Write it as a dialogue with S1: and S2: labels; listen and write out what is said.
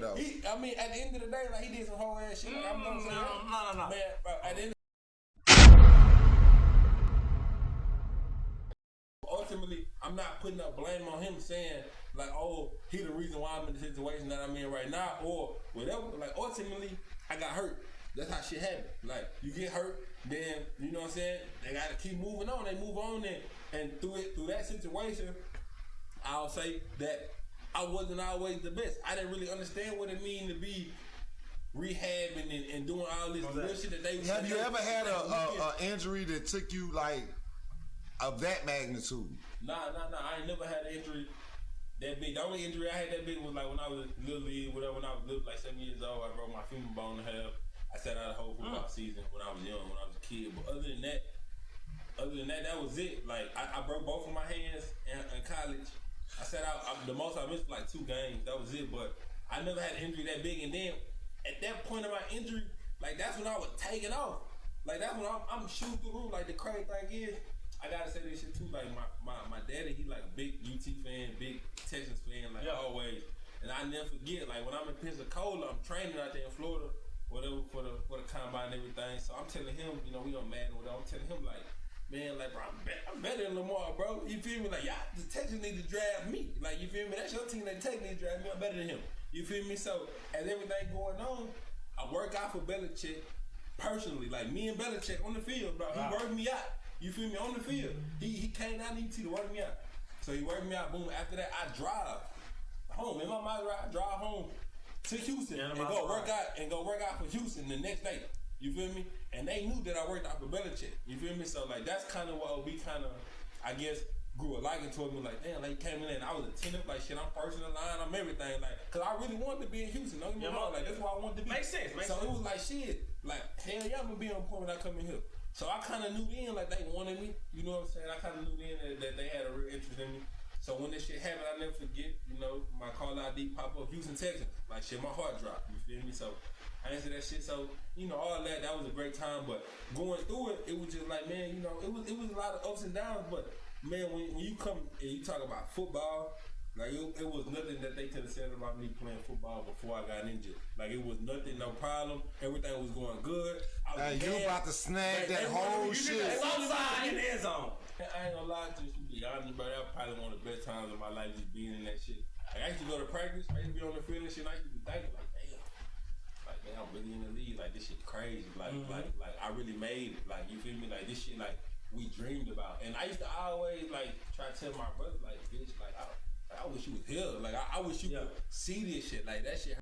S1: though.
S2: I mean, at the end of the day, like he did some whole ass shit. Like,
S3: No.
S2: Man, bro, at the end. Ultimately, I'm not putting up blame on him saying like, oh, he the reason why I'm in the situation that I'm in right now or whatever. Like ultimately, I got hurt. That's how shit happen. Like you get hurt, then you know what I'm saying. They gotta keep moving on. They move on, and through that situation, I'll say that I wasn't always the best. I didn't really understand what it mean to be rehabbing and doing all this real shit that they.
S1: Have you ever had a injury that took you like of that magnitude?
S2: Nah. I ain't never had an injury that big. The only injury I had that big was like when I was little league, whatever. When I was like 7 years old, I broke my femur bone in half. I sat out the whole football season when I was young, when I was a kid. But other than that, that was it. Like I broke both of my hands in college. I sat out. The most I missed like 2 games. That was it. But I never had an injury that big. And then at that point of my injury, like that's when I was taking off. Like that's when I'm shooting through the roof. Like the crazy thing is, I gotta say this shit too. Like my daddy, he like a big UT fan, big Texans fan, like always. And I never forget. Like when I'm in Pensacola, I'm training out there in Florida, whatever for the combine and everything. So I'm telling him, you know, we on Madden, whatever. I'm telling him like, man, like bro, I'm better than Lamar, bro. You feel me? Like y'all, the Texans need to draft me. Like you feel me? That's your team. They take me to draft me. I'm better than him. You feel me? So as everything going on, I work out for Belichick personally. Like me and Belichick on the field, bro. He worked me out. You feel me? On the field. He came down to ET to work me out. So he worked me out. Boom. After that, I drive home. In my mind, I drive home to Houston and go work out for Houston the next day. You feel me? And they knew that I worked out for Belichick. You feel me? So like that's kind of what we kind of, I guess, grew a liking towards me. Like damn, like came in and I was attentive. Like shit, I'm first in the line. I'm everything. Like, cause I really wanted to be in Houston. Don't get me wrong. Like that's why I wanted to be.
S3: Makes sense.
S2: So it was like shit. Like hell yeah, I'm gonna be on point when I come in here. So I kind of knew then, like they wanted me. You know what I'm saying? I kind of knew then that they had a real interest in me. So when this shit happened, I never forget. You know, my call ID pop up, Houston Texans. Like shit, my heart dropped. You feel me? So I answered that shit. So you know, all that was a great time. But going through it, it was just like, man, you know, it was a lot of ups and downs. But man, when you come and you talk about football, like it was nothing that they could have said about me playing football before I got injured. Like it was nothing, no problem. Everything was going good.
S1: Hey, you about to snag that whole shit.
S3: In the end zone.
S2: I ain't gonna lie to you, be honest, bro. That was probably one of the best times of my life, just being in that shit. Like, I used to go to practice, I used to be on the field and shit, and I used to be thinking, like, damn, like, man, I'm really in the league. Like, this shit crazy. Like, like I really made it. Like, you feel me? Like, this shit, like, we dreamed about. And I used to always, like, try to tell my brother, like, bitch, like, I wish you was here. Like, I wish you could see this shit. Like, that shit.